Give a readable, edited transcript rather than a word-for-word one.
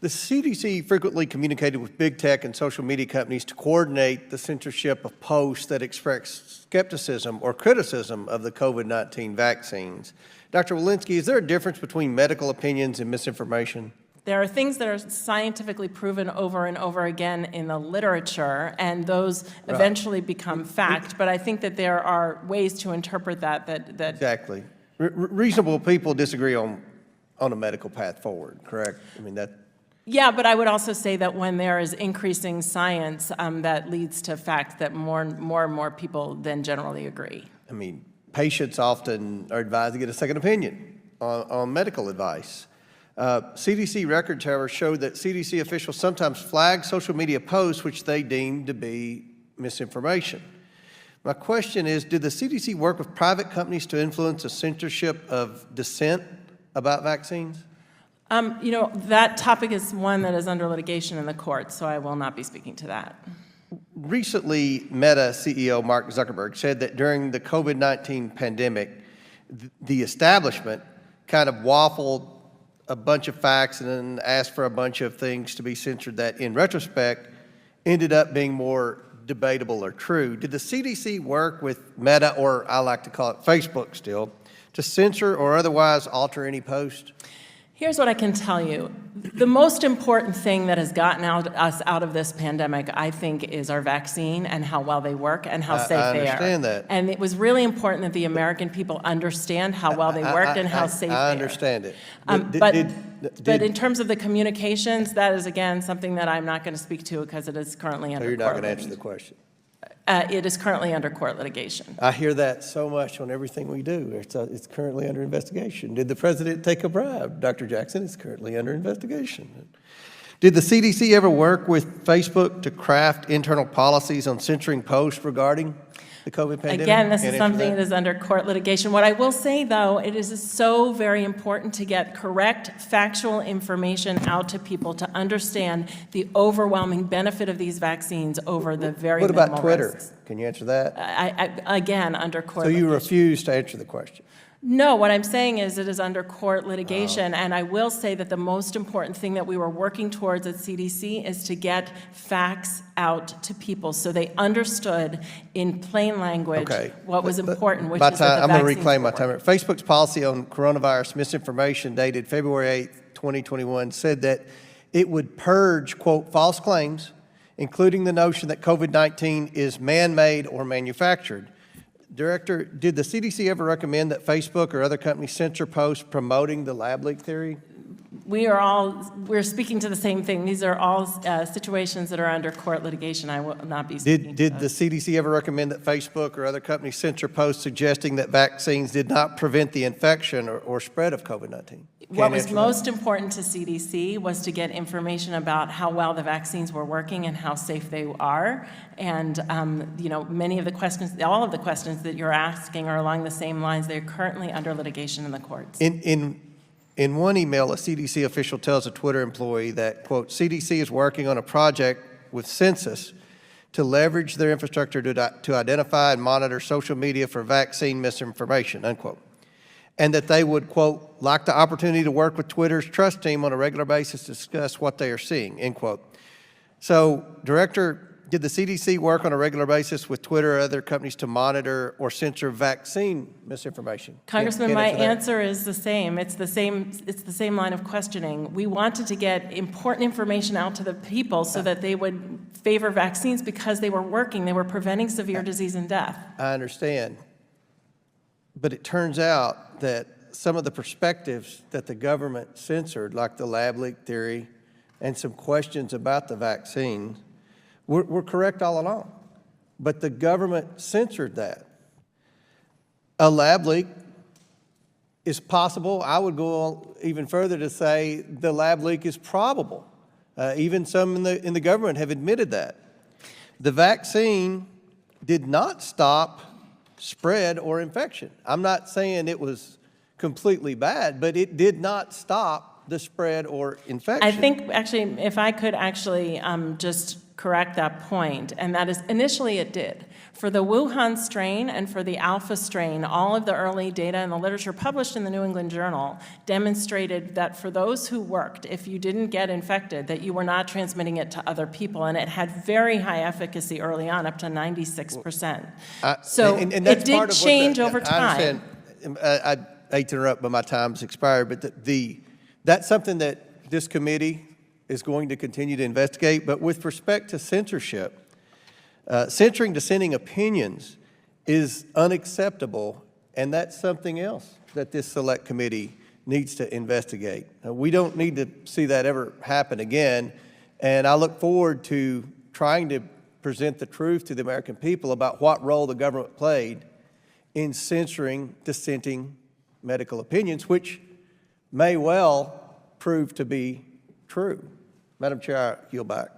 The CDC frequently communicated with big tech and social media companies to coordinate the censorship of posts that express skepticism or criticism of the COVID-19 vaccines. Dr. Walesnky, is there a difference between medical opinions and misinformation? There are things that are scientifically proven over and over again in the literature, and those eventually become fact. But I think that there are ways to interpret that. Exactly. Reasonable people disagree on a medical path forward, correct? I mean, that. Yeah, but I would also say that when there is increasing science, that leads to fact that more and more people then generally agree. I mean, patients often are advised to get a second opinion on medical advice. CDC records, however, show that CDC officials sometimes flag social media posts which they deem to be misinformation. My question is, did the CDC work with private companies to influence the censorship of dissent about vaccines? You know, that topic is one that is under litigation in the courts, so I will not be speaking to that. Recently, Meta CEO Mark Zuckerberg said that during the COVID-19 pandemic, the establishment kind of waffled a bunch of facts and then asked for a bunch of things to be censored that, in retrospect, ended up being more debatable or true. Did the CDC work with Meta, or I like to call it Facebook still, to censor or otherwise alter any post? Here's what I can tell you. The most important thing that has gotten us out of this pandemic, I think, is our vaccine and how well they work and how safe they are. I understand that. And it was really important that the American people understand how well they worked and how safe they are. I understand it. But in terms of the communications, that is, again, something that I'm not going to speak to because it is currently under court litigation. So you're not going to answer the question? It is currently under court litigation. I hear that so much on everything we do. It's currently under investigation. Did the president take a bribe? Dr. Jackson, it's currently under investigation. Did the CDC ever work with Facebook to craft internal policies on censoring posts regarding the COVID pandemic? Again, this is something that is under court litigation. What I will say, though, it is so very important to get correct, factual information out to people to understand the overwhelming benefit of these vaccines over the very minimal risks. What about Twitter? Can you answer that? Again, under court litigation. So you refuse to answer the question? No, what I'm saying is it is under court litigation, and I will say that the most important thing that we were working towards at CDC is to get facts out to people so they understood in plain language what was important, which is that the vaccines I'm going to reclaim my time. Facebook's policy on coronavirus misinformation dated February 8th, 2021 said that it would purge, quote, false claims, including the notion that COVID-19 is man-made or manufactured. Director, did the CDC ever recommend that Facebook or other companies censor posts promoting the lab leak theory? We're speaking to the same thing. These are all situations that are under court litigation. I will not be speaking Did the CDC ever recommend that Facebook or other companies censor posts suggesting that vaccines did not prevent the infection or spread of COVID-19? What was most important to CDC was to get information about how well the vaccines were working and how safe they are. And you know, many of the questions, all of the questions that you're asking are along the same lines. They're currently under litigation in the courts. In one email, a CDC official tells a Twitter employee that, quote, CDC is working on a project with Census to leverage their infrastructure to identify and monitor social media for vaccine misinformation, unquote. And that they would, quote, like the opportunity to work with Twitter's trust team on a regular basis to discuss what they are seeing, end quote. So, Director, did the CDC work on a regular basis with Twitter or other companies to monitor or censor vaccine misinformation? Congressman, my answer is the same. It's the same line of questioning. We wanted to get important information out to the people so that they would favor vaccines because they were working. They were preventing severe disease and death. I understand. But it turns out that some of the perspectives that the government censored, like the lab leak theory and some questions about the vaccine, were correct all along. But the government censored that. A lab leak is possible. I would go even further to say the lab leak is probable. Even some in the government have admitted that. The vaccine did not stop spread or infection. I'm not saying it was completely bad, but it did not stop the spread or infection. I think, actually, if I could actually just correct that point, and that is initially it did. For the Wuhan strain and for the Alpha strain, all of the early data and the literature published in the New England Journal demonstrated that for those who worked, if you didn't get infected, that you were not transmitting it to other people, and it had very high efficacy early on, up to 96%. So and it that's part did of what change over time. I understand. I hate to interrupt, but my time's expired. But that's something that this committee is going to continue to investigate. But with respect to censorship, censoring dissenting opinions is unacceptable, and that's something else that this select committee needs to investigate. We don't need to see that ever happen again, and I look forward to trying to present the truth to the American people about what role the government played in censoring dissenting medical opinions, which may well prove to be true. Madam Chair, I yield back.